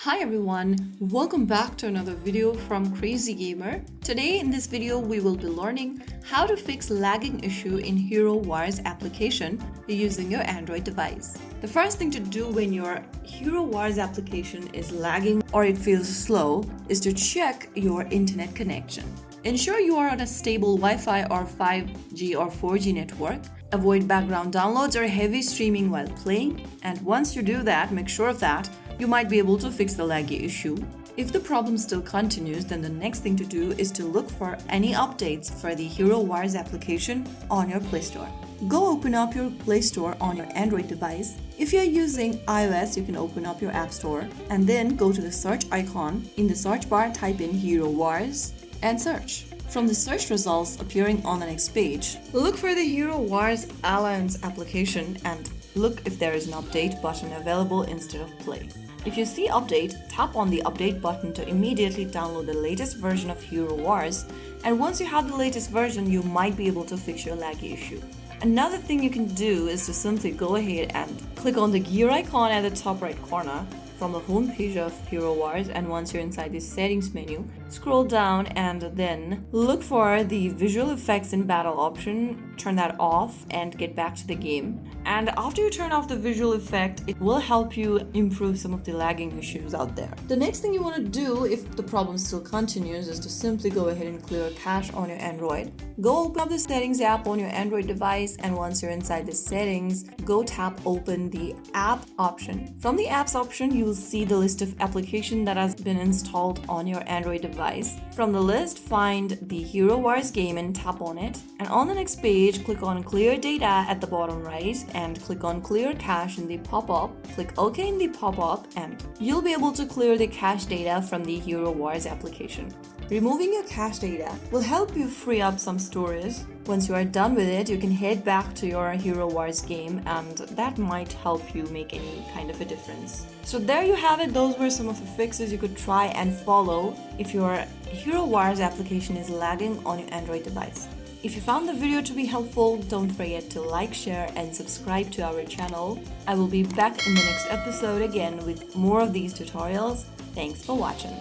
Hi everyone, welcome back to another video from Crazy Gamer. Today in this video we will be learning how to fix lagging issue in Hero Wars application using your Android device. The first thing to do when your Hero Wars application is lagging or it feels slow is to check your internet connection. Ensure you are on a stable Wi-Fi or 5G or 4G network. Avoid background downloads or heavy streaming while playing, and once you do that, make sure of that, you might be able to fix the laggy issue. If the problem still continues, then the next thing to do is to look for any updates for the Hero Wars application on your Play Store. Go open up your Play Store on your Android device. If you're using iOS, you can open up your App Store and then go to the search icon. In the search bar, type in Hero Wars and search. From the search results appearing on the next page, look for the Hero Wars Alliance application and look if there is an update button available instead of play. If you see update, tap on the update button to immediately download the latest version of Hero Wars, and once you have the latest version, you might be able to fix your laggy issue. Another thing you can do is to simply go ahead and click on the gear icon at the top right corner from the home page of Hero Wars, and once you're inside the settings menu, scroll down and then look for the visual effects in battle option, turn that off and get back to the game. And after you turn off the visual effect, it will help you improve some of the lagging issues out there. The next thing you want to do if the problem still continues is to simply go ahead and clear cache on your Android. Go open up the settings app on your Android device, and once you're inside the settings, go tap open the app option. From the apps option, you will see the list of applications that has been installed on your Android device. From the list, find the Hero Wars game and tap on it. And on the next page, click on Clear Data at the bottom right and click on Clear Cache in the pop-up. Click OK in the pop-up and you'll be able to clear the cache data from the Hero Wars application. Removing your cache data will help you free up some storage. Once you are done with it, you can head back to your Hero Wars game, and that might help you make any kind of a difference. So there you have it. Those were some of the fixes you could try and follow if your Hero Wars application is lagging on your Android device. If you found the video to be helpful, don't forget to like, share, and subscribe to our channel. I will be back in the next episode again with more of these tutorials. Thanks for watching.